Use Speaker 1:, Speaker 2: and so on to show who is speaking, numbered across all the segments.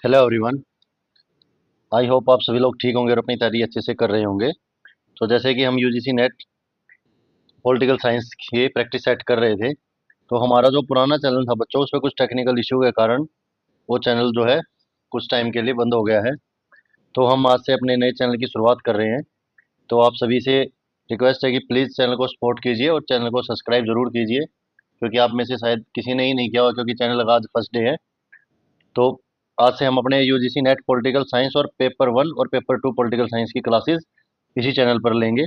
Speaker 1: Hello everyone. I hope आप सभी लोग ठीक होंगे और अपनी तैयारी अच्छे से कर रहे होंगे। तो जैसे कि हम यूजीसी नेट पॉलिटिकल साइंस की प्रैक्टिस सेट कर रहे थे, तो हमारा जो पुराना चैनल था बच्चों, उसमें कुछ टेक्निकल इश्यू के कारण वो चैनल जो है कुछ टाइम के लिए बंद हो गया है। तो हम आज से अपने नए चैनल की शुरुआत कर रहे हैं। तो आप सभी से रिक्वेस्ट है कि प्लीज़ चैनल को सपोर्ट कीजिए और चैनल को सब्सक्राइब ज़रूर कीजिए, क्योंकि आप में से शायद किसी ने ही नहीं किया होगा, क्योंकि चैनल का आज फर्स्ट डे है। तो आज से हम अपने यूजीसी नेट पॉलिटिकल साइंस और पेपर 1 और पेपर 2 पॉलिटिकल साइंस की क्लासेस इसी चैनल पर लेंगे।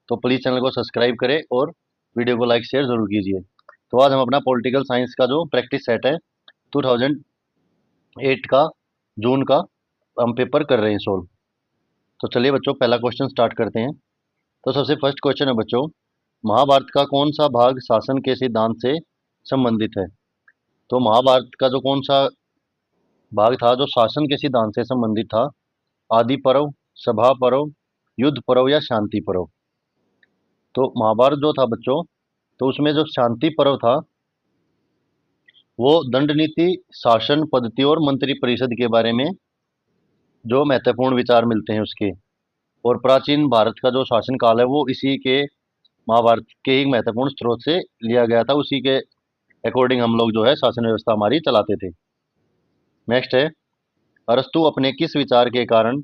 Speaker 1: तो प्लीज़ चैनल को सब्सक्राइब करें और वीडियो को लाइक शेयर ज़रूर कीजिए। तो आज हम अपना पॉलिटिकल साइंस का जो प्रैक्टिस सेट है 2008 का जून का हम पेपर कर रहे हैं सोल्व। तो चलिए बच्चों, पहला क्वेश्चन स्टार्ट करते हैं। तो सबसे फर्स्ट क्वेश्चन है बच्चों, महाभारत का कौन सा भाग शासन के सिद्धांत से संबंधित है? तो महाभारत का जो कौन सा भाग था जो शासन के सिद्धांत से संबंधित था? आदि पर्व, सभा पर्व, युद्ध पर्व या शांति पर्व? तो महाभारत जो था बच्चों, तो उसमें जो शांति पर्व था वो दंड नीति, शासन पद्धति और मंत्री परिषद के बारे में जो महत्वपूर्ण विचार मिलते हैं उसके। और प्राचीन भारत का जो शासन काल है वो इसी के महाभारत के ही महत्वपूर्ण स्रोत से लिया गया था। उसी के अकॉर्डिंग हम लोग जो है शासन व्यवस्था हमारी चलाते थे। नेक्स्ट है, अरस्तु अपने किस विचार के कारण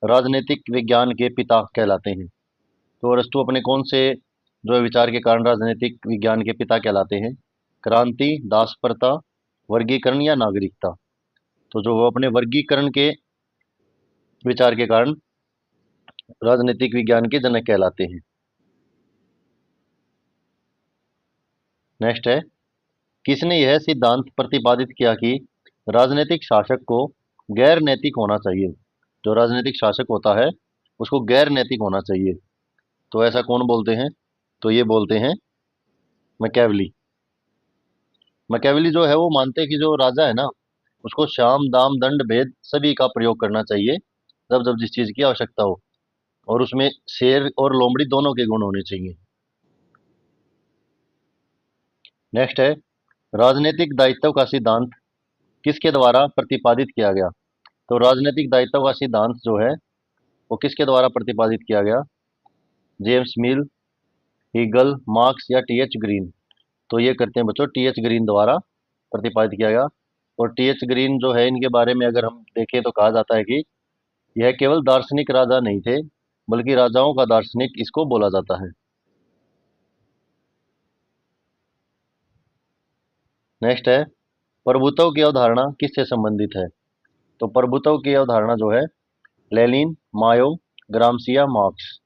Speaker 1: राजनीतिक विज्ञान के पिता कहलाते हैं? तो अरस्तु अपने कौन से जो है विचार के कारण राजनीतिक विज्ञान के पिता कहलाते हैं? क्रांति, दास प्रथा, वर्गीकरण या नागरिकता? तो जो वो अपने वर्गीकरण के विचार के कारण राजनीतिक विज्ञान के जनक कहलाते हैं। नेक्स्ट है, किसने यह सिद्धांत प्रतिपादित किया कि राजनीतिक शासक को गैर नैतिक होना चाहिए? जो राजनीतिक शासक होता है उसको गैर नैतिक होना चाहिए। तो ऐसा कौन बोलते हैं? तो ये बोलते हैं मैकियावेली। मैकियावेली जो है वो मानते हैं कि जो राजा है ना, उसको साम दाम दंड भेद सभी का प्रयोग करना चाहिए जब जब जिस चीज की आवश्यकता हो, और उसमें शेर और लोमड़ी दोनों के गुण होने चाहिए। नेक्स्ट है, राजनीतिक दायित्व का सिद्धांत किसके द्वारा प्रतिपादित किया गया? तो राजनीतिक दायित्व का सिद्धांत जो है वो किसके द्वारा प्रतिपादित किया गया? जेम्स मिल, हीगल, मार्क्स या टीएच ग्रीन? तो ये करते हैं बच्चों टीएच ग्रीन द्वारा प्रतिपादित किया गया। और टीएच ग्रीन जो है, इनके बारे में अगर हम देखें तो कहा जाता है कि यह केवल दार्शनिक राजा नहीं थे, बल्कि राजाओं का दार्शनिक इसको बोला जाता है। नेक्स्ट है, प्रभुत्व की अवधारणा किससे संबंधित है? तो प्रभुत्व की अवधारणा जो है लेनिन, मायो, ग्रामसी या मार्क्स?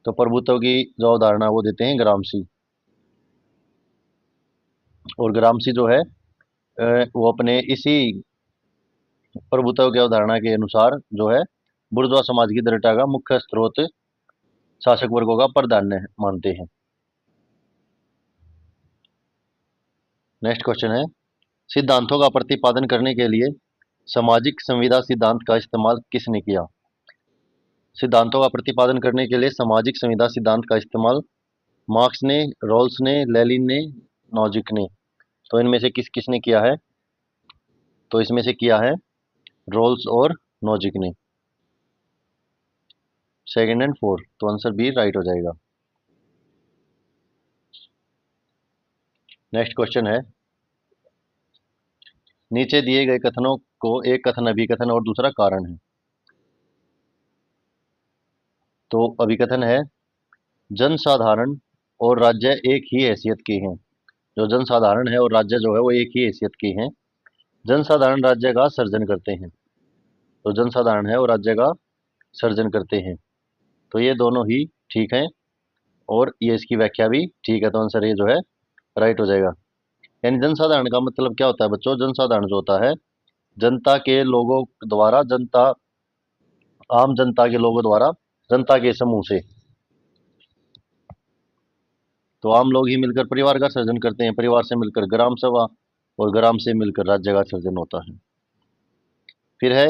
Speaker 1: तो प्रभुत्व की जो अवधारणा वो देते हैं ग्रामसी। और ग्रामसी जो है वो अपने इसी प्रभुत्व की अवधारणा के अनुसार जो है बुर्जुआ समाज की दृढ़ता का मुख्य स्रोत शासक वर्गों का प्राधान्य मानते हैं। नेक्स्ट क्वेश्चन है, सिद्धांतों का प्रतिपादन करने के लिए सामाजिक संविदा सिद्धांत का इस्तेमाल किसने किया? सिद्धांतों का प्रतिपादन करने के लिए सामाजिक संविदा सिद्धांत का इस्तेमाल मार्क्स ने, रॉल्स ने, लेनिन ने, नॉजिक ने? तो इनमें से किस किसने किया है? तो इसमें से किया है रॉल्स और नॉजिक ने। सेकंड एंड फोर्थ, तो आंसर बी राइट हो जाएगा। नेक्स्ट क्वेश्चन है, नीचे दिए गए कथनों को एक कथन अभिकथन और दूसरा कारण है। तो अभिकथन है, जनसाधारण और राज्य एक ही हैसियत के हैं। जो जनसाधारण है और राज्य जो है वो एक ही हैसियत के हैं। जनसाधारण राज्य का सर्जन करते हैं। तो जनसाधारण है और राज्य का सर्जन करते हैं। तो ये दोनों ही ठीक हैं और ये इसकी व्याख्या भी ठीक है। तो आंसर ये जो है राइट हो जाएगा। यानी जनसाधारण का मतलब क्या होता है बच्चों? जनसाधारण जो होता है जनता के लोगों द्वारा, जनता, आम जनता के लोगों द्वारा, जनता के समूह से। तो आम लोग ही मिलकर परिवार का सर्जन करते हैं, परिवार से मिलकर ग्राम सभा, और ग्राम से मिलकर राज्य का सर्जन होता है। फिर है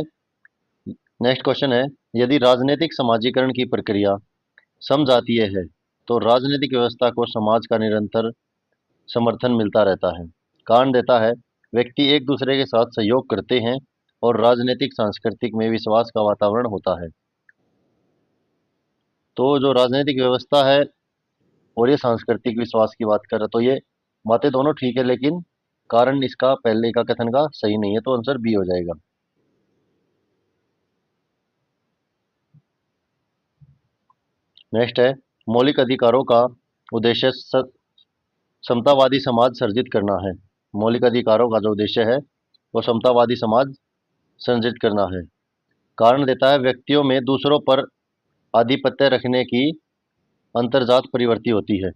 Speaker 1: नेक्स्ट क्वेश्चन है, यदि राजनीतिक समाजीकरण की प्रक्रिया समजातीय है तो राजनीतिक व्यवस्था को समाज का निरंतर समर्थन मिलता रहता है। कारण देता है, व्यक्ति एक दूसरे के साथ सहयोग करते हैं और राजनीतिक सांस्कृतिक में विश्वास का वातावरण होता है। तो जो राजनीतिक व्यवस्था है और ये सांस्कृतिक विश्वास की बात कर रहा, तो ये बातें दोनों ठीक है, लेकिन कारण इसका पहले का कथन का सही नहीं है, तो आंसर बी हो जाएगा। नेक्स्ट है, मौलिक अधिकारों का उद्देश्य समतावादी समाज सर्जित करना है। मौलिक अधिकारों का जो उद्देश्य है वो समतावादी समाज सर्जित करना है। कारण देता है, व्यक्तियों में दूसरों पर आधिपत्य रखने की अंतर्जात प्रवृत्ति होती है।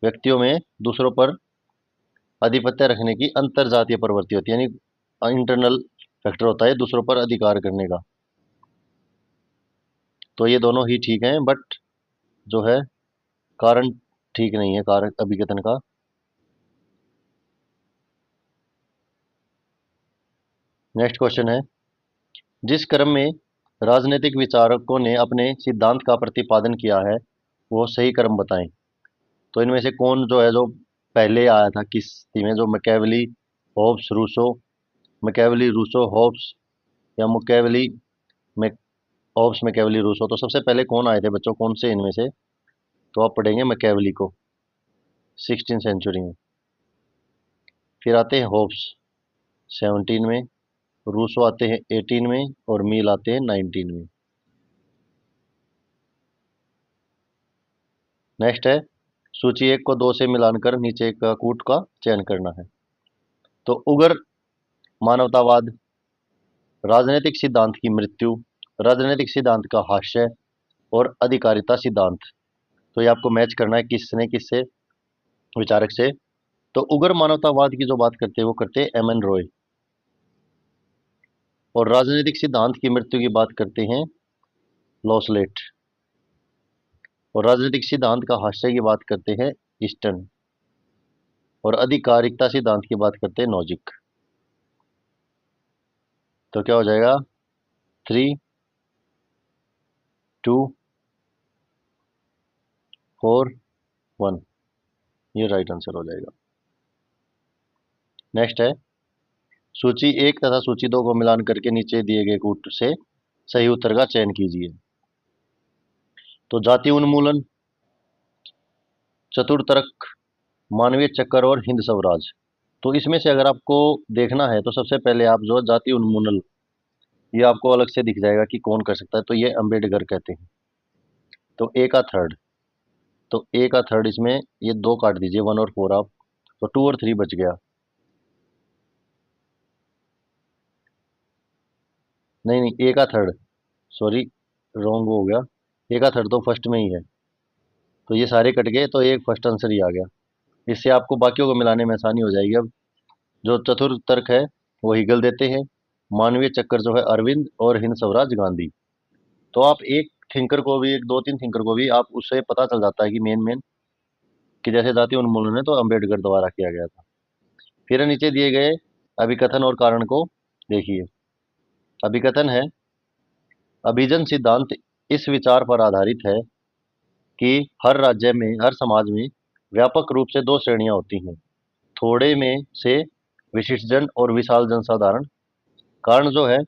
Speaker 1: व्यक्तियों में दूसरों पर आधिपत्य रखने की अंतर्जातीय प्रवृत्ति होती है, यानी इंटरनल फैक्टर होता है दूसरों पर अधिकार करने का। तो ये दोनों ही ठीक हैं, बट जो है कारण ठीक नहीं है, कारण अभिकथन का। नेक्स्ट क्वेश्चन है, जिस क्रम में राजनीतिक विचारकों ने अपने सिद्धांत का प्रतिपादन किया है वो सही क्रम बताएं। तो इनमें से कौन जो है जो पहले आया था किस स्थिति में, जो Machiavelli, Hobbes, Rousseau, Machiavelli, Rousseau, Hobbes, या Machiavelli, Mac Hobbes, Machiavelli, Rousseau. तो सबसे पहले कौन आए थे बच्चों, कौन से इनमें से? तो आप पढ़ेंगे मैकेवली को 16 सेंचुरी में। फिर आते हैं होब्स 17 में, रूसो आते हैं 18 में, और मील आते हैं 19 में। नेक्स्ट है, सूची एक को दो से मिलानकर नीचे का कूट का चयन करना है। तो उग्र मानवतावाद, राजनीतिक सिद्धांत की मृत्यु, राजनीतिक सिद्धांत का हास्य, और अधिकारिता सिद्धांत। तो ये आपको मैच करना है किसने किससे, विचारक से। तो उग्र मानवतावाद की जो बात करते हैं वो करते हैं एम एन रॉय, और राजनीतिक सिद्धांत की मृत्यु की बात करते हैं लॉसलेट, और राजनीतिक सिद्धांत का हास्य की बात करते हैं ईस्टर्न, और अधिकारिकता सिद्धांत की बात करते हैं नॉजिक। तो क्या हो जाएगा, 3, 2, 4, 1, ये राइट आंसर हो जाएगा। नेक्स्ट है, सूची एक तथा सूची दो को मिलान करके नीचे दिए गए कूट से सही उत्तर का चयन कीजिए। तो जाति उन्मूलन, चतुर्थक, मानवीय चक्कर, और हिंद स्वराज। तो इसमें से अगर आपको देखना है तो सबसे पहले आप जो जाति उन्मूलन, ये आपको अलग से दिख जाएगा कि कौन कर सकता है, तो ये अंबेडकर कहते हैं। तो ए का थर्ड, तो ए का थर्ड, इसमें ये दो काट दीजिए, 1 और 4 आप, तो 2 और 3 बच गया। नहीं नहीं, ए का थर्ड, सॉरी, रॉन्ग हो गया। ए का थर्ड तो फर्स्ट में ही है, तो ये सारे कट गए, तो एक फर्स्ट आंसर ही आ गया। इससे आपको बाकियों को मिलाने में आसानी हो जाएगी। अब जो चतुर्थ तर्क है वो हिगल देते हैं, मानवीय चक्कर जो है अरविंद, और हिंद स्वराज गांधी। तो आप एक थिंकर को भी, एक दो तीन थिंकर को भी आप उससे पता चल जाता है कि मेन मेन, कि जैसे जाति उन्मूलन है तो अंबेडकर द्वारा किया गया था। फिर नीचे दिए गए अभिकथन और कारण को देखिए। अभिकथन है, अभिजन सिद्धांत इस विचार पर आधारित है कि हर राज्य में, हर समाज में व्यापक रूप से दो श्रेणियां होती हैं, थोड़े में से विशिष्टजन और विशाल जनसाधारण। कारण जो है,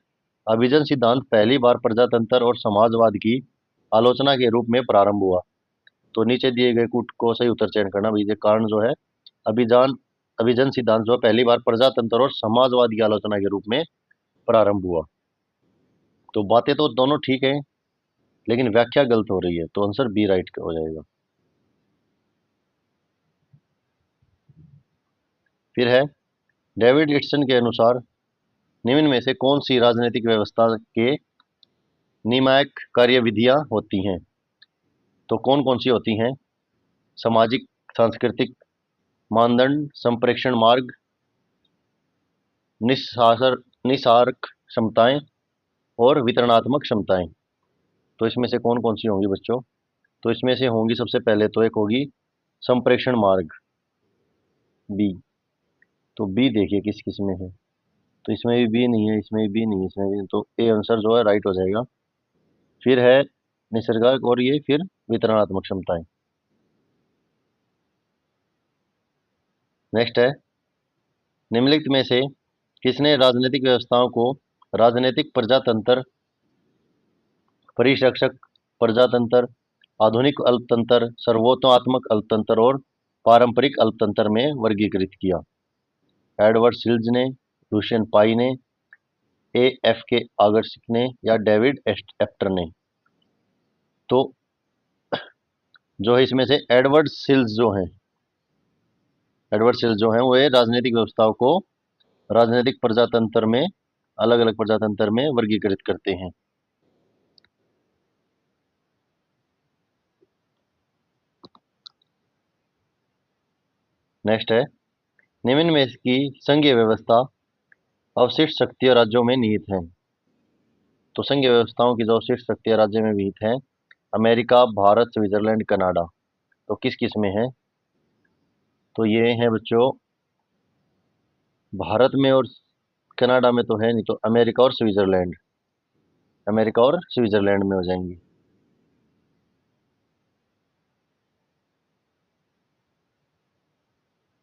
Speaker 1: अभिजन सिद्धांत पहली बार प्रजातंत्र और समाजवाद की आलोचना के रूप में प्रारंभ हुआ। तो नीचे दिए गए कूट को सही उत्तर चयन करना भैया। कारण जो है, अभिजान अभिजन सिद्धांत जो है पहली बार प्रजातंत्र और समाजवाद की आलोचना के रूप में प्रारंभ हुआ। तो बातें तो दोनों ठीक है, लेकिन व्याख्या गलत हो रही है, तो आंसर बी राइट हो जाएगा। फिर है, डेविड इट्सन के अनुसार निम्न में से कौन सी राजनीतिक व्यवस्था के नियामक कार्यविधियां होती हैं? तो कौन कौन सी होती हैं? सामाजिक सांस्कृतिक मानदंड, संप्रेषण मार्ग, निस्सार निसारक क्षमताएं, और वितरणात्मक क्षमताएं। तो इसमें से कौन कौन सी होंगी बच्चों? तो इसमें से होंगी, सबसे पहले तो एक होगी संप्रेषण मार्ग, बी। तो बी देखिए किस किस में है, तो इसमें भी बी नहीं है, इसमें भी बी नहीं है, इसमें भी, तो ए आंसर जो है राइट हो जाएगा। फिर है निसर्गात्मक, और ये फिर वितरणात्मक क्षमताएं। नेक्स्ट है, निम्नलिखित में से किसने राजनीतिक व्यवस्थाओं को राजनीतिक प्रजातंत्र, परिरक्षक प्रजातंत्र, आधुनिक अल्पतंत्र, सर्वोत्तमात्मक अल्पतंत्र और पारंपरिक अल्पतंत्र में वर्गीकृत किया? एडवर्ड सिल्ज ने, लुशियन पाई ने, AFK आगरसिक ने या डेविड एप्टर ने? तो जो है इसमें से एडवर्ड सिल्स जो हैं वो ये राजनीतिक व्यवस्थाओं को राजनीतिक प्रजातंत्र में, अलग अलग प्रजातंत्र में वर्गीकृत करते हैं। नेक्स्ट है, निम्न में की संघीय व्यवस्था अवशिष्ट शक्तियों राज्यों में निहित है? तो संघीय व्यवस्थाओं की जो अवशिष्ट शक्तियां राज्य में निहित हैं, अमेरिका, भारत, स्विट्जरलैंड, कनाडा। तो किस किस में है? तो ये है बच्चों, भारत में और कनाडा में तो है नहीं, तो अमेरिका और स्विट्जरलैंड में हो जाएंगी।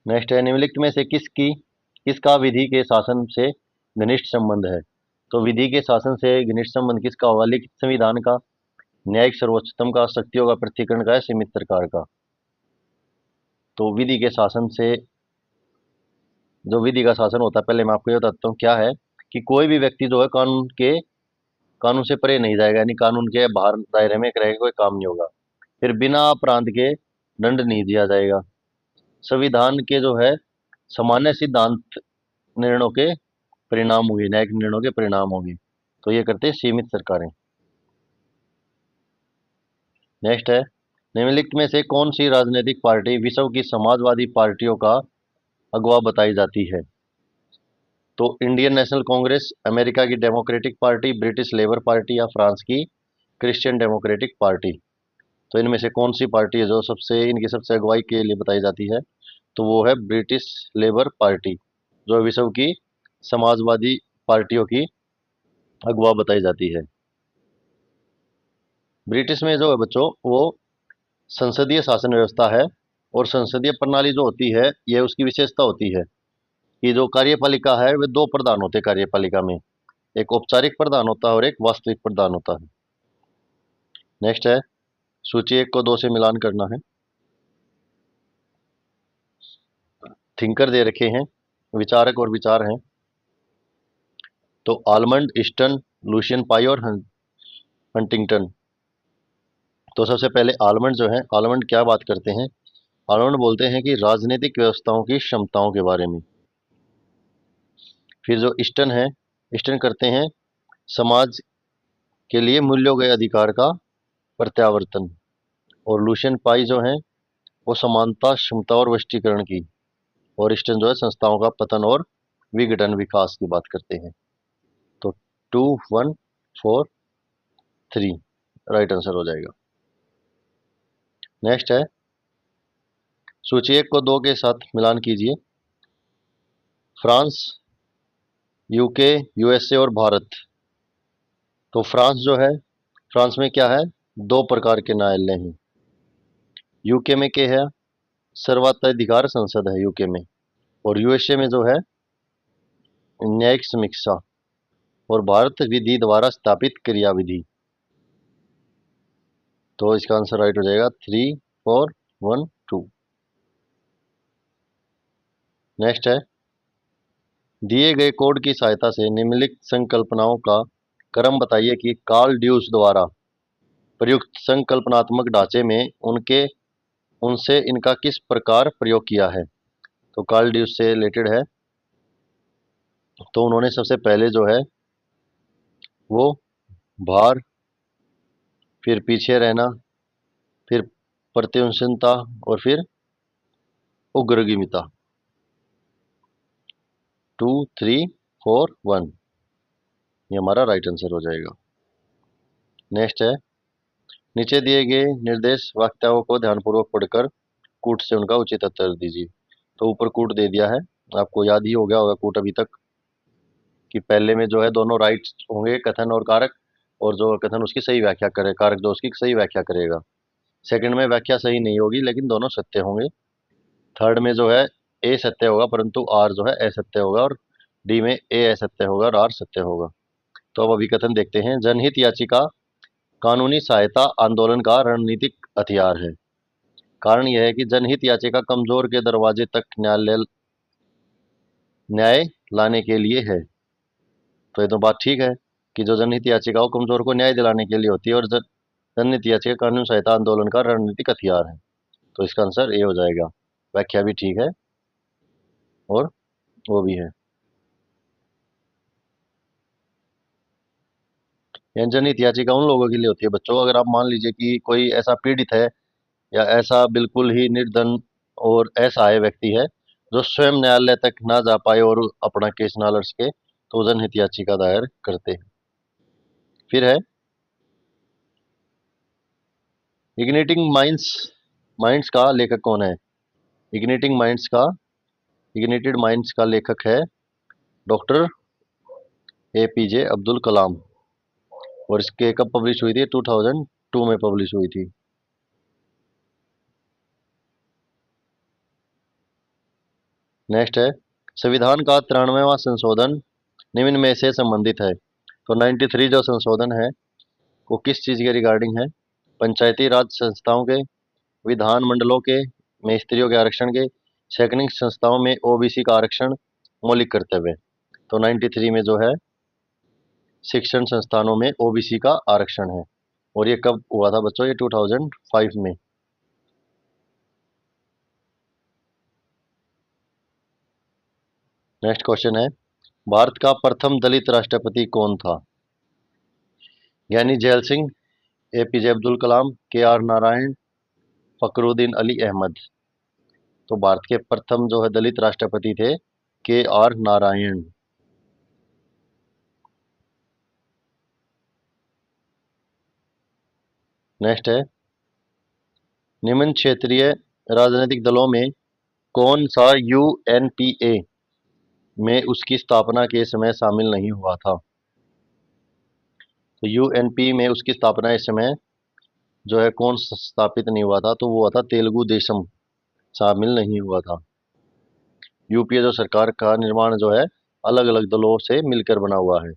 Speaker 1: नेक्स्ट है, निम्नलिखित में से किसका विधि के शासन से घनिष्ठ संबंध है? तो विधि के शासन से घनिष्ठ संबंध किसका होगा? लिखित संविधान का, न्यायिक सर्वोच्चतम का, शक्तियों का पृथक्करण का या सीमित सरकार का? तो विधि के शासन से, जो विधि का शासन होता है, पहले मैं आपको ये बताता हूँ क्या है, कि कोई भी व्यक्ति जो है कानून से परे नहीं जाएगा, यानी कानून के बाहर दायरे में रहेगा, कोई काम नहीं होगा। फिर बिना अपराध के दंड नहीं दिया जाएगा। संविधान के जो है सामान्य सिद्धांत निर्णयों के परिणाम होंगे, न्यायिक निर्णयों के परिणाम होंगे। तो ये करते हैं सीमित सरकारें। नेक्स्ट है, निम्नलिखित में से कौन सी राजनीतिक पार्टी विश्व की समाजवादी पार्टियों का अगवा बताई जाती है? तो इंडियन नेशनल कांग्रेस, अमेरिका की democratic party, British labour party या फ्रांस की क्रिश्चियन डेमोक्रेटिक पार्टी? तो इनमें से कौन सी पार्टी है जो इनकी सबसे अगुवाई के लिए बताई जाती है? तो वो है ब्रिटिश लेबर पार्टी, जो विश्व की समाजवादी पार्टियों की अगवा बताई जाती है। ब्रिटिश में जो है बच्चों वो संसदीय शासन व्यवस्था है, और संसदीय प्रणाली जो होती है ये उसकी विशेषता होती है कि जो कार्यपालिका है वे दो प्रधान होते हैं कार्यपालिका में, एक औपचारिक प्रधान होता है और एक वास्तविक प्रधान होता है। नेक्स्ट है, सूची 1 को 2 से मिलान करना है। थिंकर दे रखे हैं, विचारक और विचार हैं। तो आलमंड, ईस्टन, लुशियन पाई और हंटिंगटन। तो सबसे पहले आलमंड जो है, आलमंड क्या बात करते हैं? आलमंड बोलते हैं कि राजनीतिक व्यवस्थाओं की क्षमताओं के बारे में। फिर जो ईस्टन है, ईस्टन करते हैं समाज के लिए मूल्यों के अधिकार का प्रत्यावर्तन। और लुशियन पाई जो है वो समानता, क्षमता और वैश्वीकरण की। और ईस्टर्न जो है संस्थाओं का पतन और विघटन, विकास की बात करते हैं। तो 2, 1, 4, 3 राइट आंसर हो जाएगा। नेक्स्ट है, सूची 1 को 2 के साथ मिलान कीजिए। फ्रांस, यूके, यूएसए और भारत। तो फ्रांस जो है, फ्रांस में क्या है? 2 प्रकार के न्यायालय हैं। यूके में क्या है? सर्वोच्चाधिकार संसद है यूके में। और यूएसए में जो है न्यायिक समीक्षा। और भारत विधि द्वारा स्थापित क्रिया विधि। तो इसका आंसर राइट हो जाएगा 3, 4, 1, 2। नेक्स्ट है, दिए गए कोड की सहायता से निम्नलिखित संकल्पनाओं का क्रम बताइए कि कार्ल ड्यूस द्वारा प्रयुक्त संकल्पनात्मक ढांचे में उनसे इनका किस प्रकार प्रयोग किया है? तो कार्ल ड्यूस से रिलेटेड है। तो उन्होंने सबसे पहले जो है वो भार, फिर पीछे रहना, फिर प्रत्युष्णता और फिर उग्रगिमिता। 2, 3, 4, 1 ये हमारा राइट आंसर हो जाएगा। नेक्स्ट है, नीचे दिए गए निर्देश वाक्यों को ध्यानपूर्वक पढ़कर कूट से उनका उचित उत्तर दीजिए। तो ऊपर कूट दे दिया है, आपको याद ही हो गया होगा कूट अभी तक, कि पहले में जो है दोनों राइट होंगे, कथन और कारक, और जो कथन उसकी सही व्याख्या करे, कारक जो उसकी सही व्याख्या करेगा। सेकंड में व्याख्या सही नहीं होगी लेकिन दोनों सत्य होंगे। थर्ड में जो है ए सत्य होगा परंतु आर जो है असत्य होगा, और डी में ए असत्य होगा और आर सत्य होगा। तो अब अभिकथन देखते हैं। जनहित याचिका कानूनी सहायता आंदोलन का रणनीतिक हथियार है। कारण यह है कि जनहित याचिका कमजोर के दरवाजे तक न्याय लाने के लिए है। तो ये तो बात ठीक है कि जो जनहित याचिका वो कमजोर को न्याय दिलाने के लिए होती है, और जनहित याचिका कानूनी सहायता आंदोलन का रणनीतिक हथियार है। तो इसका आंसर ए हो जाएगा। व्याख्या भी ठीक है और वो भी है। जनहित याचिका उन लोगों के लिए होती है बच्चों, अगर आप मान लीजिए कि कोई ऐसा पीड़ित है या ऐसा बिल्कुल ही निर्धन और असहाय व्यक्ति है जो स्वयं न्यायालय तक ना जा पाए और अपना केस ना लड़ सके, तो जनहित याचिका दायर करते हैं। फिर है इग्निटिंग माइंड्स माइंड्स का लेखक कौन है? इग्निटिंग माइंड्स का इग्निटेड माइंड्स का लेखक है डॉक्टर एपीजे अब्दुल कलाम। और इसके कब पब्लिश हुई थी? 2002 में पब्लिश हुई थी। नेक्स्ट है संविधान का 93वां संशोधन निम्न में से संबंधित है। तो 93 जो संशोधन है वो किस चीज़ के रिगार्डिंग है? पंचायती राज संस्थाओं के, विधान मंडलों के में स्त्रियों के आरक्षण के, शैक्षणिक संस्थाओं में ओबीसी का आरक्षण, मौलिक कर्तव्य। तो 93 में जो है शिक्षण संस्थानों में ओबीसी का आरक्षण है। और ये कब हुआ था बच्चों? ये 2005 में। नेक्स्ट क्वेश्चन है भारत का प्रथम दलित राष्ट्रपति कौन था? यानी जैल सिंह, एपीजे अब्दुल कलाम, के आर नारायण, फकरुद्दीन अली अहमद। तो भारत के प्रथम जो है दलित राष्ट्रपति थे के आर नारायण। नेक्स्ट है निम्न क्षेत्रीय राजनीतिक दलों में कौन सा यूएनपीए में उसकी स्थापना के समय शामिल नहीं हुआ था? तो यूएनपी में उसकी स्थापना इस समय जो है कौन स्थापित नहीं हुआ था? तो वो हुआ था तेलुगु देशम, शामिल नहीं हुआ था। यूपीए जो सरकार का निर्माण जो है अलग अलग दलों से मिलकर बना हुआ है।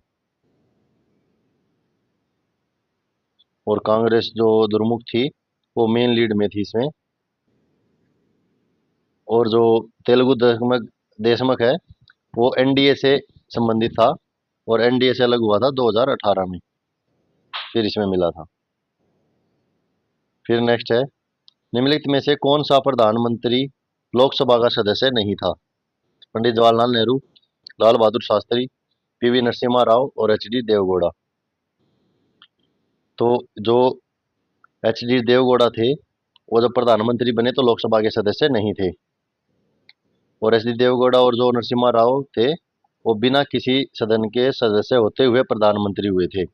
Speaker 1: और कांग्रेस जो दुर्मुख थी वो मेन लीड में थी इसमें। और जो तेलुगु देशमक देशमक है वो एनडीए से संबंधित था, और एनडीए से अलग हुआ था 2018 में, फिर इसमें मिला था। फिर नेक्स्ट है निम्नलिखित में से कौन सा प्रधानमंत्री लोकसभा का सदस्य नहीं था? पंडित जवाहरलाल नेहरू, लाल बहादुर शास्त्री, पीवी नरसिम्हा राव और एच डी देवगौड़ा। तो जो एच डी देवगौड़ा थे वो जब प्रधानमंत्री बने तो लोकसभा के सदस्य नहीं थे। और एच डी देवगौड़ा और जो नरसिम्हा राव थे वो बिना किसी सदन के सदस्य होते हुए प्रधानमंत्री हुए थे।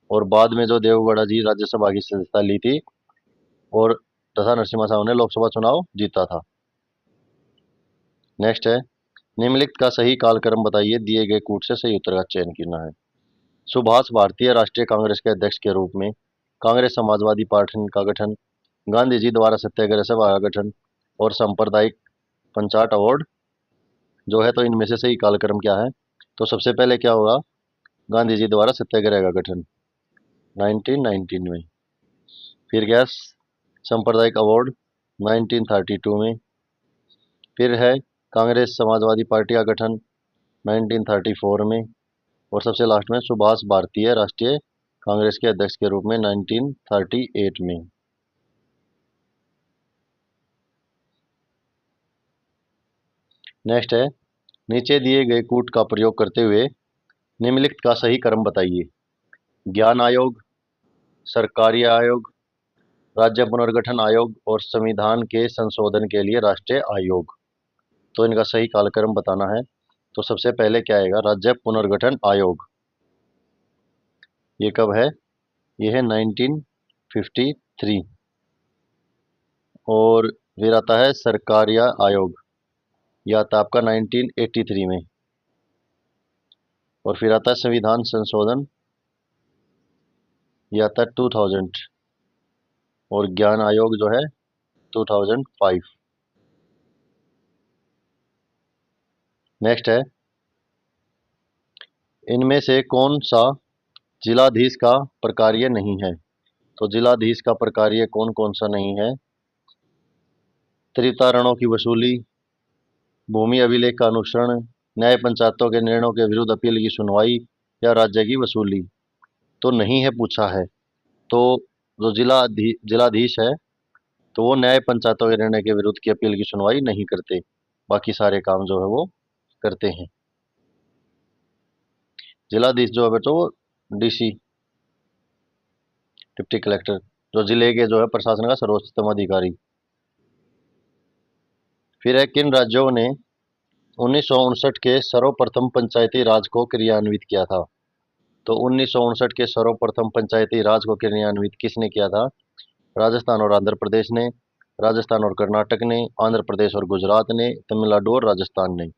Speaker 1: और बाद में जो देवगौड़ा जी राज्यसभा की सदस्यता ली थी और तथा नरसिम्हा राव ने लोकसभा चुनाव जीता था। नेक्स्ट है निम्नलिखित का सही कालक्रम बताइए, दिए गए कूट से सही उत्तर का चयन करना है। सुभाष भारतीय राष्ट्रीय कांग्रेस के अध्यक्ष के रूप में, कांग्रेस समाजवादी पार्टी का गठन, गांधी जी द्वारा सत्याग्रह सभा का गठन और सांप्रदायिक पंचाट अवार्ड जो है। तो इनमें से सही कालक्रम क्या है? तो सबसे पहले क्या होगा? गांधी जी द्वारा सत्याग्रह का गठन 1919 में। फिर क्या? सांप्रदायिक अवार्ड 1932 में। फिर है कांग्रेस समाजवादी पार्टी का गठन 1934 में। और सबसे लास्ट में सुभाष भारतीय राष्ट्रीय कांग्रेस के अध्यक्ष के रूप में 1938 में। नेक्स्ट है नीचे दिए गए कूट का प्रयोग करते हुए निम्नलिखित का सही क्रम बताइए। ज्ञान आयोग, सरकारी आयोग, राज्य पुनर्गठन आयोग और संविधान के संशोधन के लिए राष्ट्रीय आयोग। तो इनका सही कालक्रम बताना है। तो सबसे पहले क्या आएगा? राज्य पुनर्गठन आयोग। ये कब है? ये है 1953। और फिर आता है सरकारिया आयोग, यह आता है आपका 1983 में। और फिर आता है संविधान संशोधन, यह आता है 2000। और ज्ञान आयोग जो है 2005। नेक्स्ट है इनमें से कौन सा जिलाधीश का प्रकार्य नहीं है? तो जिलाधीश का प्रकार्य कौन कौन सा नहीं है? त्रितारणों की वसूली, भूमि अभिलेख का अनुसरण, न्याय पंचायतों के निर्णयों के विरुद्ध अपील की सुनवाई या राज्य की वसूली। तो नहीं है पूछा है। तो जो जिलाधीश है, तो वो न्याय पंचायतों के निर्णय के विरुद्ध की अपील की सुनवाई नहीं करते, बाकी सारे काम जो है वो करते हैं। जिलाधीश जो है बच्चों वो डीसी, डिप्टी कलेक्टर, जो जिले के जो है प्रशासन का सर्वोच्चतम अधिकारी। फिर है, किन राज्यों ने 1959 के सर्वप्रथम पंचायती राज को क्रियान्वित किया था? तो 1959 के सर्वप्रथम पंचायती राज को क्रियान्वित किसने किया था? राजस्थान और आंध्र प्रदेश ने, राजस्थान और कर्नाटक ने, आंध्र प्रदेश और गुजरात ने, तमिलनाडु और राजस्थान ने।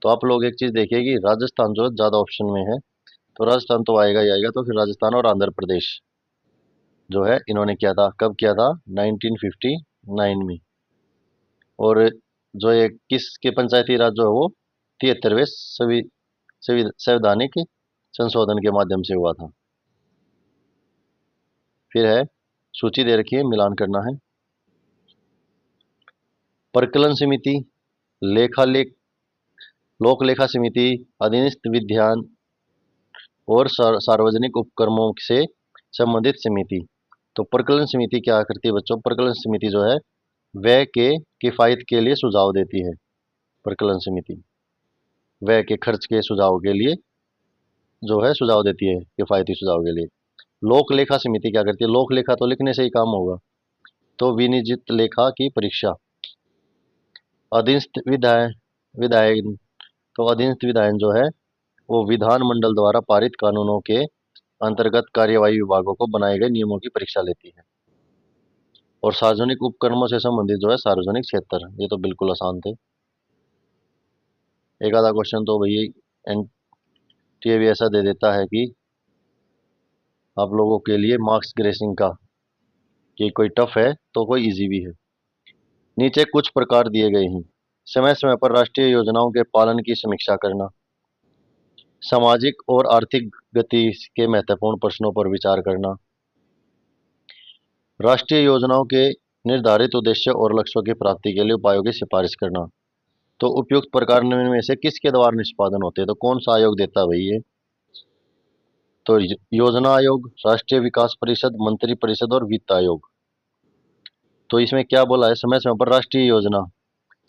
Speaker 1: तो आप लोग एक चीज देखिए कि राजस्थान जो ज़्यादा ऑप्शन में है, तो राजस्थान तो आएगा ही आएगा। तो फिर राजस्थान और आंध्र प्रदेश जो है इन्होंने किया था। कब किया था? 1959 में। और जो ये किसके पंचायती राज जो है वो 73वें संवैधानिक संशोधन के माध्यम से हुआ था। फिर है, सूची दे रखी है, मिलान करना है। परिकलन समिति, लेखालेख, लोक लेखा समिति, अधीनस्थ विधान और सार्वजनिक उपक्रमों से संबंधित समिति। तो परिकलन समिति क्या करती है बच्चों? परिकलन समिति जो है व्यय के किफायत के लिए सुझाव देती है। परिकलन समिति व्यय के खर्च के सुझाव के लिए जो है सुझाव देती है, किफायती सुझाव के लिए। लोक लेखा समिति क्या करती है? लोक लेखा तो लिखने से ही काम होगा, तो विनियोजित लेखा की परीक्षा। अधीनस्थ विधायन, तो अधीनस्थ विधायन जो है वो विधानमंडल द्वारा पारित कानूनों के अंतर्गत कार्यवाही विभागों को बनाए गए नियमों की परीक्षा लेती है। और सार्वजनिक उपक्रमों से संबंधित जो है सार्वजनिक क्षेत्र, ये तो बिल्कुल आसान थे। एक आधा क्वेश्चन तो भैया एनटीए भी ऐसा दे देता है कि आप लोगों के लिए मार्क्स ग्रेसिंग का, कि कोई टफ है तो कोई इजी भी है। नीचे कुछ प्रकार दिए गए हैं। समय समय पर राष्ट्रीय योजनाओं के पालन की समीक्षा करना, सामाजिक और आर्थिक गति के महत्वपूर्ण प्रश्नों पर विचार करना, राष्ट्रीय योजनाओं के निर्धारित उद्देश्य और लक्ष्यों की प्राप्ति के लिए उपायों की सिफारिश करना। तो उपयुक्त प्रकार में से किसके द्वारा निष्पादन होते हैं? तो कौन सा आयोग देता है भाई ये? तो योजना आयोग, राष्ट्रीय विकास परिषद, मंत्री परिषद और वित्त आयोग। तो इसमें क्या बोला है? समय समय पर राष्ट्रीय योजना,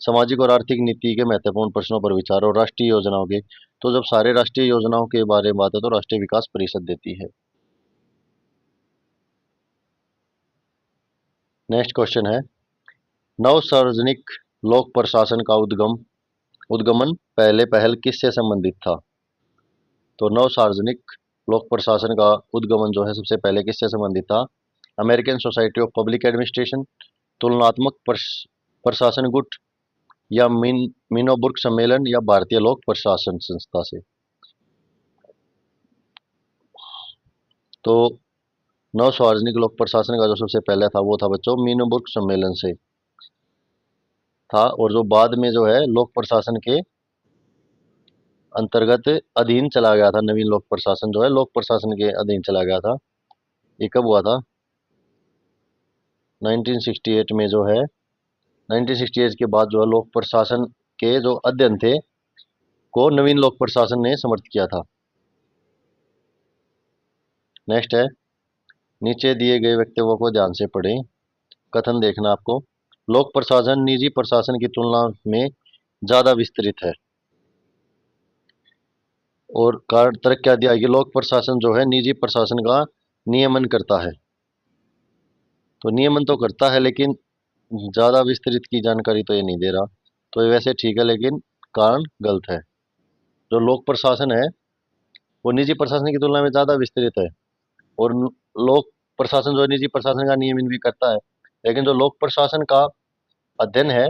Speaker 1: सामाजिक और आर्थिक नीति के महत्वपूर्ण प्रश्नों पर विचार और राष्ट्रीय योजनाओं के। तो जब सारे राष्ट्रीय योजनाओं के बारे में बात है तो राष्ट्रीय विकास परिषद देती है। नेक्स्ट क्वेश्चन है, नव सार्वजनिक लोक प्रशासन का उद्गमन पहले पहल किससे संबंधित था? तो नव सार्वजनिक लोक प्रशासन का उद्गमन जो है सबसे पहले किससे संबंधित था? American society of public administration, तुलनात्मक प्रशासन गुट, या मीनोबुर्ग सम्मेलन, या भारतीय लोक प्रशासन संस्था से। तो नव सार्वजनिक लोक प्रशासन का जो सबसे पहले था वो था बच्चों मीनोबुर्ग सम्मेलन से था। और जो बाद में जो है लोक प्रशासन के अंतर्गत अधीन चला गया था, नवीन लोक प्रशासन जो है लोक प्रशासन के अधीन चला गया था। ये कब हुआ था? 1968 में जो है 1968 के बाद जो है लोक प्रशासन के जो अध्ययन थे को नवीन लोक प्रशासन ने समर्थित किया था। नेक्स्ट है, नीचे दिए गए वक्तव्यों को ध्यान से पढ़ें। कथन देखना आपको, लोक प्रशासन निजी प्रशासन की तुलना में ज्यादा विस्तृत है। और कारण तर्क क्या दिया कि लोक प्रशासन जो है निजी प्रशासन का नियमन करता है। तो नियमन तो करता है लेकिन ज्यादा विस्तृत की जानकारी तो ये नहीं दे रहा। तो ये वैसे ठीक है लेकिन कारण गलत है। जो लोक प्रशासन है वो निजी प्रशासन की तुलना में ज्यादा विस्तृत है। और लोक प्रशासन जो है निजी प्रशासन का नियमन भी करता है, लेकिन जो लोक प्रशासन का अध्ययन है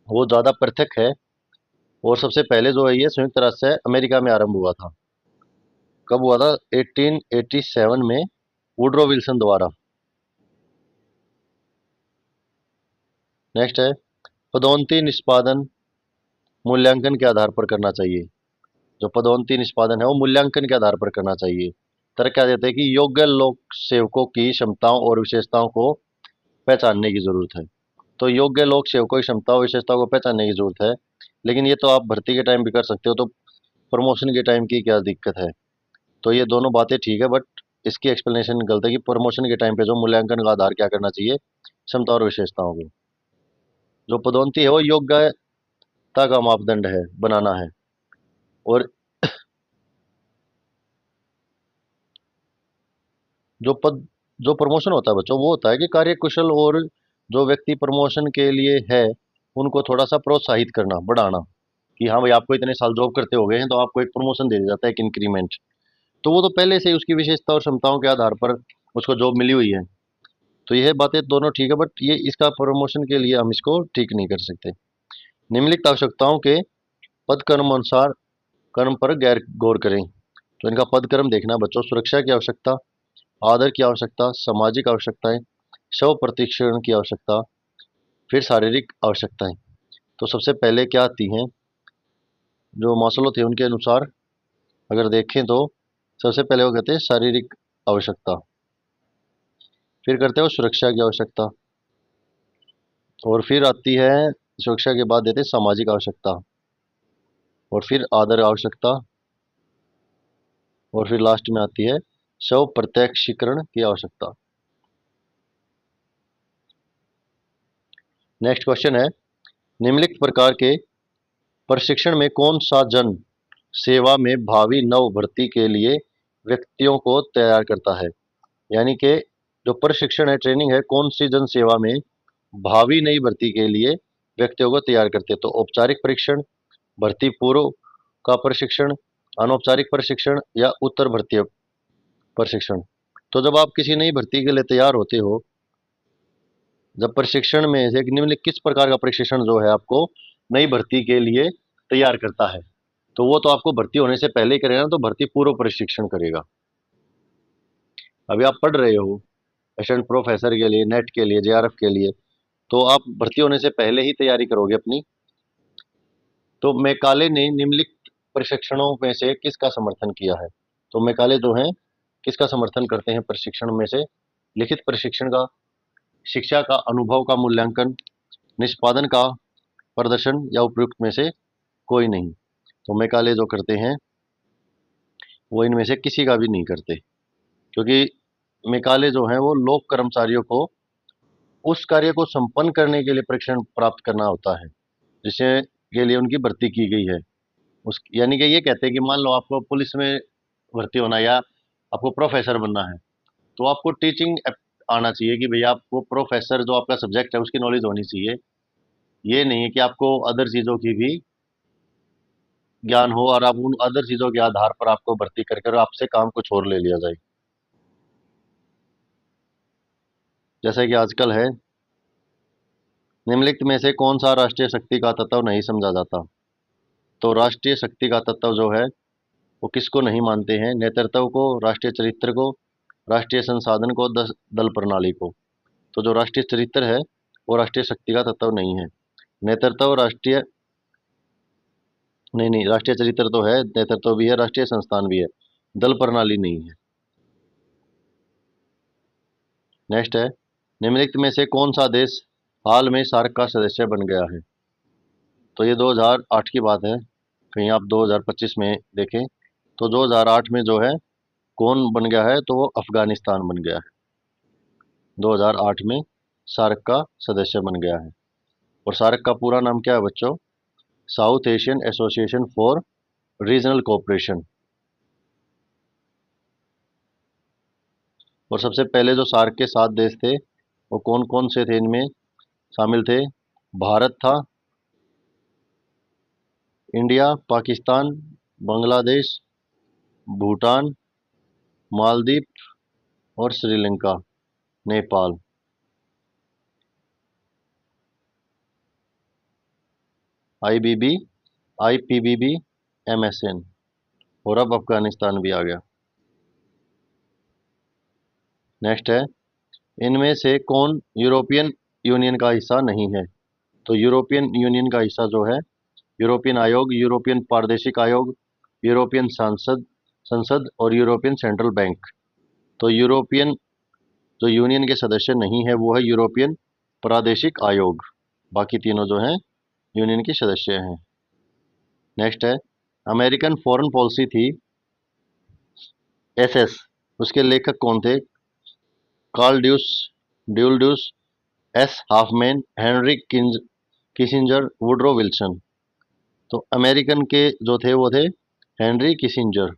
Speaker 1: वो ज्यादा पृथक है। और सबसे पहले जो है ये संयुक्त राष्ट्र अमेरिका में आरंभ हुआ था। कब हुआ था? 1887 में वुड्रो विल्सन द्वारा। नेक्स्ट है, पदोन्नति निष्पादन मूल्यांकन के आधार पर करना चाहिए। जो पदोन्नति निष्पादन है वो मूल्यांकन के आधार पर करना चाहिए। तर्क क्या देते हैं कि योग्य लोक सेवकों की क्षमताओं और विशेषताओं को पहचानने की जरूरत है। तो योग्य लोक सेवकों की क्षमताओं और विशेषताओं को पहचानने की जरूरत है, लेकिन ये तो आप भर्ती के टाइम भी कर सकते हो, तो प्रमोशन के टाइम की क्या दिक्कत है। तो ये दोनों बातें ठीक है, बट इसकी एक्सप्लेनेशन गलत है कि प्रमोशन के टाइम पे जो मूल्यांकन का आधार क्या करना चाहिए, क्षमता और विशेषताओं को। जो पदोन्नति है वो योग्यता का मापदंड है, बनाना है। और जो पद जो प्रमोशन होता है बच्चों, वो होता है कि कार्यकुशल और जो व्यक्ति प्रमोशन के लिए है उनको थोड़ा सा प्रोत्साहित करना, बढ़ाना, कि हाँ भाई आपको इतने साल जॉब करते हो गए हैं तो आपको एक प्रमोशन दे दिया जाता है, एक इंक्रीमेंट। तो वो तो पहले से ही उसकी विशेषता और क्षमताओं के आधार पर उसको जॉब मिली हुई है। तो यह बातें दोनों ठीक है, बट ये इसका प्रमोशन के लिए हम इसको ठीक नहीं कर सकते। निम्नलिखित आवश्यकताओं के पद कर्म अनुसार कर्म पर गैर गौर करें। तो इनका पद कर्म देखना बच्चों, सुरक्षा की आवश्यकता, आदर की आवश्यकता, सामाजिक आवश्यकताएं, शव प्रतिक्षण की आवश्यकता, फिर शारीरिक आवश्यकताएं। तो सबसे पहले क्या आती हैं, जो मास्लो थे उनके अनुसार अगर देखें तो सबसे पहले वो कहते हैं शारीरिक आवश्यकता, फिर करते हैं वो सुरक्षा की आवश्यकता, और फिर आती है सुरक्षा के बाद देते हैं सामाजिक आवश्यकता, और फिर आदर आवश्यकता, और फिर लास्ट में आती है शव प्रत्यक्षीकरण की आवश्यकता। नेक्स्ट क्वेश्चन है, निम्नलिखित प्रकार के प्रशिक्षण में कौन सा जन सेवा में भावी नव भर्ती के लिए व्यक्तियों को तैयार करता है। यानी कि जो प्रशिक्षण है, ट्रेनिंग है, कौन सी जन सेवा में भावी नई भर्ती के लिए व्यक्तियों को तैयार करते हैं। तो औपचारिक परीक्षण, भर्ती पूर्व का प्रशिक्षण, अनौपचारिक प्रशिक्षण या उत्तर भर्ती प्रशिक्षण। तो जब आप किसी नई भर्ती के लिए तैयार होते हो, जब प्रशिक्षण में से निम्नलिखित किस प्रकार का प्रशिक्षण जो है आपको नई भर्ती के लिए तैयार करता है, तो वो तो आपको भर्ती होने से पहले ही करेगा ना, तो भर्ती पूर्व प्रशिक्षण करेगा। अभी आप पढ़ रहे हो असिस्टेंट प्रोफेसर के लिए, नेट के लिए, जेआरएफ के लिए, तो आप भर्ती होने से पहले ही तैयारी करोगे अपनी। तो मैकाले ने निम्नलिखित प्रशिक्षणों में से किसका समर्थन किया है। तो मैकाले जो हैं किसका समर्थन करते हैं प्रशिक्षण में से, लिखित प्रशिक्षण का, शिक्षा का, अनुभव का मूल्यांकन, निष्पादन का प्रदर्शन या उपयुक्त में से कोई नहीं। तो मैकाले जो करते हैं वो इनमें से किसी का भी नहीं करते, क्योंकि मैकाले जो हैं वो लोक कर्मचारियों को उस कार्य को संपन्न करने के लिए प्रशिक्षण प्राप्त करना होता है जिसे के लिए उनकी भर्ती की गई है। उस यानी कि ये कहते हैं कि मान लो आपको पुलिस में भर्ती होना है या आपको प्रोफेसर बनना है, तो आपको टीचिंग आना चाहिए कि भैया आपको प्रोफेसर जो आपका सब्जेक्ट है उसकी नॉलेज होनी चाहिए। ये नहीं है कि आपको अदर चीज़ों की भी ज्ञान हो और आप उन अदर चीज़ों के आधार पर आपको भर्ती कर कर आपसे काम कुछ और ले लिया जाए, जैसा कि आजकल है। निम्नलिखित में से कौन सा राष्ट्रीय शक्ति का तत्व नहीं समझा जाता। तो राष्ट्रीय शक्ति का तत्व जो है वो किसको नहीं मानते हैं, नेतृत्व को, राष्ट्रीय चरित्र को, राष्ट्रीय संसाधन को, दल प्रणाली को। तो जो राष्ट्रीय चरित्र है वो राष्ट्रीय शक्ति का तत्व नहीं है। नेतृत्व राष्ट्रीय नहीं, नहीं, राष्ट्रीय चरित्र तो है, नेतृत्व भी है, राष्ट्रीय संस्थान भी है, दल प्रणाली नहीं है। नेक्स्ट है, निम्नलिखित में से कौन सा देश हाल में सार्क का सदस्य बन गया है। तो ये 2008 की बात है, कहीं आप 2025 में देखें तो 2008 में जो है कौन बन गया है, तो वो अफगानिस्तान बन गया है। 2008 में सार्क का सदस्य बन गया है। और सार्क का पूरा नाम क्या है बच्चों, south Asian association for regional cooperation. और सबसे पहले जो सार्क के 7 देश थे वो कौन कौन से थे, इनमें शामिल थे, भारत था, इंडिया, पाकिस्तान, बांग्लादेश, भूटान, मालदीव और श्रीलंका, नेपाल। आईबीबी, आईपीबीबी, एमएसएन, और अब अफगानिस्तान भी आ गया। नेक्स्ट है, इनमें से कौन यूरोपियन यूनियन का हिस्सा नहीं है। तो यूरोपियन यूनियन का हिस्सा जो है यूरोपियन आयोग, यूरोपियन प्रादेशिक आयोग, यूरोपियन संसद संसद और यूरोपियन सेंट्रल बैंक। तो यूरोपियन जो यूनियन के सदस्य नहीं है वो है यूरोपियन प्रादेशिक आयोग। बाकी तीनों जो हैं यूनियन के सदस्य हैं। नेक्स्ट है अमेरिकन फॉरेन पॉलिसी थी एसएस, उसके लेखक कौन थे? Karl Deutsch, S Hoffmann, Henry Kissinger, Woodrow Wilson. तो अमेरिकन के जो थे वो थे Henry Kissinger.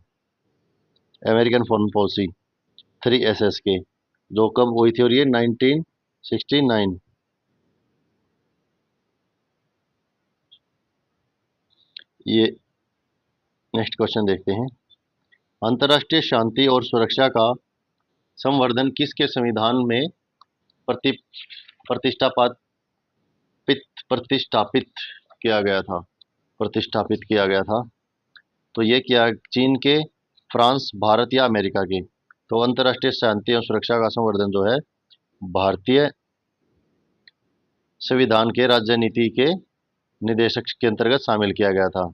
Speaker 1: American foreign policy 3SS के, जो कब हुई थी और ये 1969। ये नेक्स्ट क्वेश्चन देखते हैं। अंतर्राष्ट्रीय शांति और सुरक्षा का संवर्धन किसके संविधान में प्रति प्रतिष्ठापित प्रतिष्ठापित किया गया था? प्रतिष्ठापित किया गया था। तो ये क्या, चीन के, फ्रांस, भारत या अमेरिका के? तो अंतर्राष्ट्रीय शांति और सुरक्षा का संवर्धन जो है भारतीय संविधान के राज्य नीति के निदेशक के अंतर्गत शामिल किया गया था।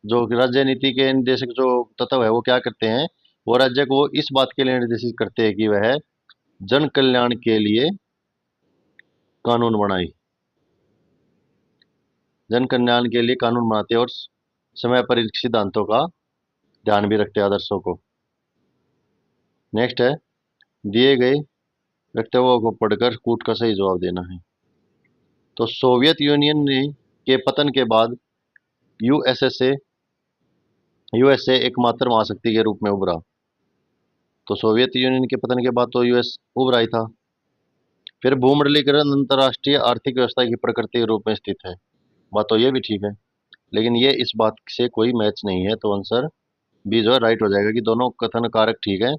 Speaker 1: जो राज्य नीति के निदेशक जो तत्व है वो क्या करते हैं, वो राज्य को इस बात के लिए निर्देशित करते हैं कि वह जन कल्याण के लिए कानून बनाए, जन कल्याण के लिए कानून बनाते हैं और समय पर सिद्धांतों का ध्यान भी रखते हैं, आदर्शों को। नेक्स्ट है दिए गए वक्तव्यों को पढ़कर कूट का सही जवाब देना है। तो सोवियत यूनियन ने के पतन के बाद यूएसए यूएसए एकमात्र महाशक्ति के रूप में उभरा। तो सोवियत यूनियन के पतन के बाद तो यूएस उभरा ही था। फिर भूमंडलीकरण अंतर्राष्ट्रीय आर्थिक व्यवस्था की प्रकृति के रूप में स्थित है। बात तो ये भी ठीक है, लेकिन ये इस बात से कोई मैच नहीं है। तो आंसर बी जो है राइट हो जाएगा कि दोनों कथन कारक ठीक है,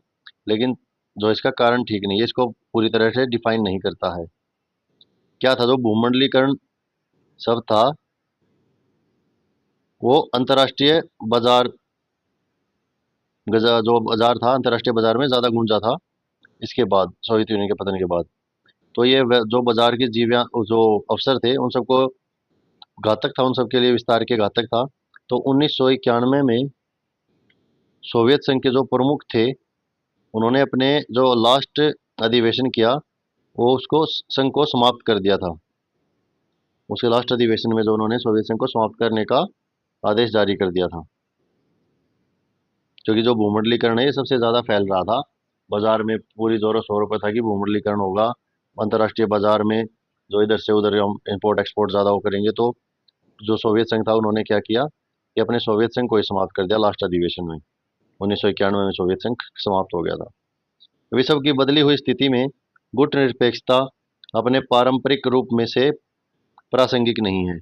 Speaker 1: लेकिन जो इसका कारण ठीक नहीं है, इसको पूरी तरह से डिफाइन नहीं करता है। क्या था जो भूमंडलीकरण शब्द था, वो अंतर्राष्ट्रीय बाजार जो बाजार था अंतर्राष्ट्रीय बाजार में ज़्यादा गूंजा था इसके बाद, सोवियत यूनियन के पतन के बाद। तो ये जो बाजार के जो अवसर थे उन सबको घातक था, उन सबके लिए विस्तार के घातक था। तो 1991 में सोवियत संघ के जो प्रमुख थे उन्होंने अपने जो लास्ट अधिवेशन किया वो उसको संघ को समाप्त कर दिया था। उसके लास्ट अधिवेशन में जो उन्होंने सोवियत संघ को समाप्त करने का आदेश जारी कर दिया था, क्योंकि जो भूमंडलीकरण है ये सबसे ज़्यादा फैल रहा था। बाजार में पूरी जोरों शोरों पर था कि भूमंडलीकरण होगा, अंतर्राष्ट्रीय बाजार में जो इधर से उधर हम इंपोर्ट एक्सपोर्ट ज़्यादा वो करेंगे। तो जो सोवियत संघ था उन्होंने क्या किया कि अपने सोवियत संघ को ही समाप्त कर दिया लास्ट अधिवेशन में। 1991 में सोवियत संघ समाप्त हो गया था। विश्व की बदली हुई स्थिति में गुटनिरपेक्षता अपने पारंपरिक रूप में से प्रासंगिक नहीं है।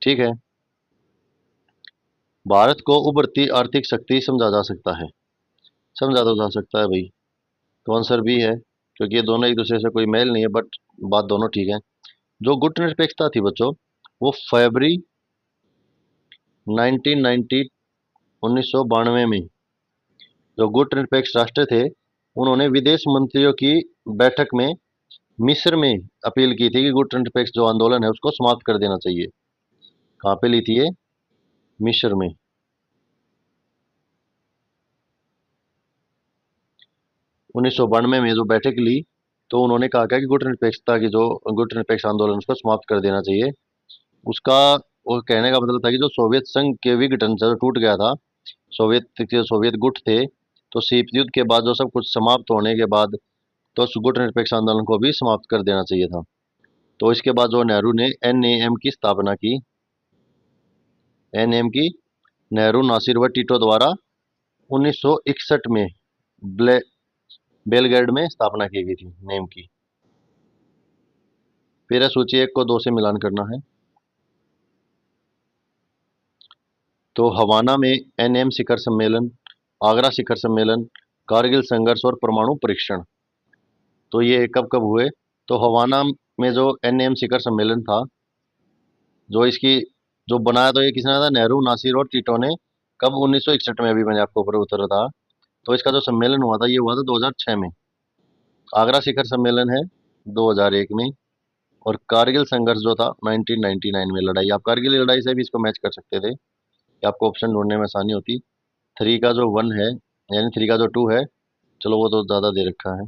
Speaker 1: ठीक है, भारत को उभरती आर्थिक शक्ति समझा जा सकता है, समझा तो जा सकता है भाई। तो आंसर भी है, क्योंकि ये दोनों एक दूसरे से कोई मेल नहीं है, बट बात दोनों ठीक है। जो गुटनिरपेक्षता थी बच्चों, वो फरवरी 1990 1992 में जो गुटनिरपेक्ष राष्ट्र थे उन्होंने विदेश मंत्रियों की बैठक में मिस्र में अपील की थी कि गुटनिरपेक्ष जो आंदोलन है उसको समाप्त कर देना चाहिए। कहाँ पे ली थी ये? मिस्र में। 1992 में जो बैठक ली तो उन्होंने कहा कि गुटनिरपेक्षता की जो गुटनिरपेक्ष आंदोलन उसको समाप्त कर देना चाहिए। उसका वो कहने का मतलब था कि जो सोवियत संघ के विघटन से टूट गया था, सोवियत गुट थे, तो शीत युद्ध के बाद जो सब कुछ समाप्त होने के बाद तो उस गुटनिरपेक्ष आंदोलन को भी समाप्त कर देना चाहिए था। तो इसके बाद जो नेहरू ने एनएएम की स्थापना की, एनएएम की नेहरू, नासिर व टीटो द्वारा 1961 में बेलग्रेड में स्थापना की गई थी नेम की। फिर है सूची 1 को 2 से मिलान करना है। तो हवाना में एनएम शिखर सम्मेलन, आगरा शिखर सम्मेलन, कारगिल संघर्ष और परमाणु परीक्षण, तो ये कब कब हुए? तो हवाना में जो एनएम शिखर सम्मेलन था, जो इसकी जो बनाया तो ये किसने था? नेहरू, नासिर और टीटो ने। कब? 1961 में, अभी मैंने आपको ऊपर उतरा था। तो इसका जो सम्मेलन हुआ था ये हुआ था 2006 में। आगरा शिखर सम्मेलन है 2001 में, और कारगिल संघर्ष जो था 1999 में लड़ाई। आप कारगिल लड़ाई से भी इसको मैच कर सकते थे। कि आपको ऑप्शन ढूंढने में आसानी होती। 3 का जो 1 है यानी 3 का जो 2 है, चलो वो तो ज़्यादा दे रखा है।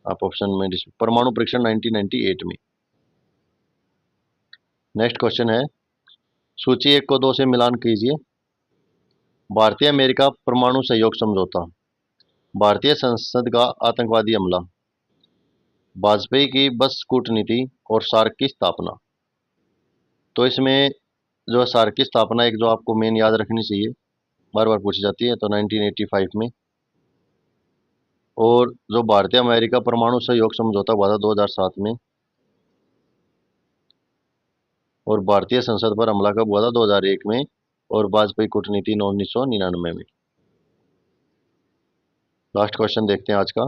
Speaker 1: आप ऑप्शन में परमाणु परीक्षण 1998 में। नेक्स्ट क्वेश्चन है, सूची 1 को 2 से मिलान कीजिए। भारतीय अमेरिका परमाणु सहयोग समझौता, भारतीय संसद का आतंकवादी हमला, वाजपेयी की बस कूटनीति और सार्क की स्थापना। तो इसमें जो सार्क की स्थापना एक जो आपको मेन याद रखनी चाहिए, बार बार पूछी जाती है, तो 1985 में। और जो भारतीय अमेरिका परमाणु सहयोग समझौता हुआ था 2007 में। और भारतीय संसद पर हमला कब हुआ था? 2001 में। और वाजपेयी कूटनीति 1999 में। लास्ट क्वेश्चन देखते हैं आज का।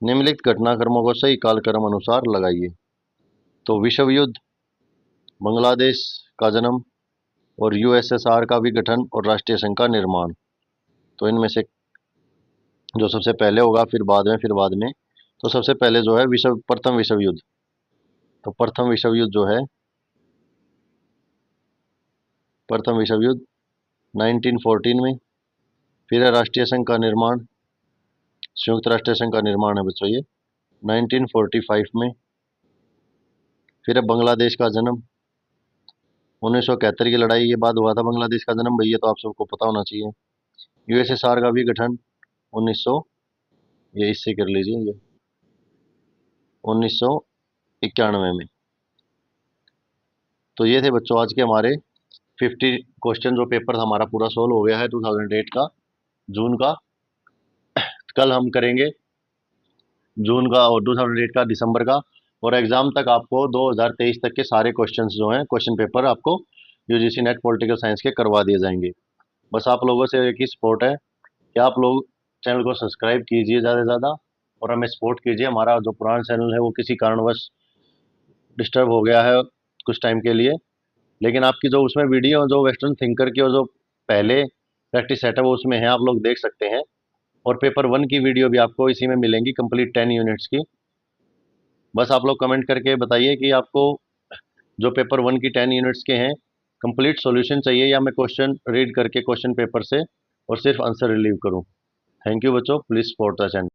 Speaker 1: निम्नलिखित घटनाक्रमों को सही कालक्रम अनुसार लगाइए। तो विश्व युद्ध, बांग्लादेश का जन्म और यूएसएसआर का विघटन और राष्ट्रीय संघ का निर्माण। तो इनमें से जो सबसे पहले होगा, फिर बाद में, फिर बाद में। तो सबसे पहले जो है प्रथम विश्व युद्ध। तो प्रथम विश्व युद्ध जो है, प्रथम विश्व युद्ध 1914 में। फिर है राष्ट्रीय संघ का निर्माण, संयुक्त राष्ट्र संघ का निर्माण है बच्चों ये 1945 में। फिर है बांग्लादेश का जन्म 1971 की लड़ाई के बाद हुआ था बांग्लादेश का जन्म, भैया तो आप सबको पता होना चाहिए। यूएसएसआर का विघटन 1900, ये इससे कर लीजिए, ये 1991 में। तो ये थे बच्चों आज के हमारे 50 क्वेश्चन। जो पेपर था हमारा पूरा सोल्व हो गया है 2008 का, जून का। कल हम करेंगे जून का और 2008 का दिसंबर का। और एग्जाम तक आपको 2023 तक के सारे क्वेश्चंस जो हैं, क्वेश्चन पेपर आपको यूजीसी नेट पॉलिटिकल साइंस के करवा दिए जाएंगे। बस आप लोगों से एक ही सपोर्ट है कि आप लोग चैनल को सब्सक्राइब कीजिए ज़्यादा से ज़्यादा, और हमें सपोर्ट कीजिए। हमारा जो पुराना चैनल है वो किसी कारणवश डिस्टर्ब हो गया है कुछ टाइम के लिए, लेकिन आपकी जो उसमें वीडियो जो वेस्टर्न थिंकर की और जो पहले प्रैक्टिस सेट है वो उसमें है, आप लोग देख सकते हैं। और पेपर 1 की वीडियो भी आपको इसी में मिलेंगी, कंप्लीट 10 यूनिट्स की। बस आप लोग कमेंट करके बताइए कि आपको जो पेपर 1 की 10 यूनिट्स के हैं कंप्लीट सॉल्यूशन चाहिए, या मैं क्वेश्चन रीड करके क्वेश्चन पेपर से और सिर्फ आंसर रिलीव करूं। थैंक यू बच्चों, प्लीज़ सपोर्ट द चैनल।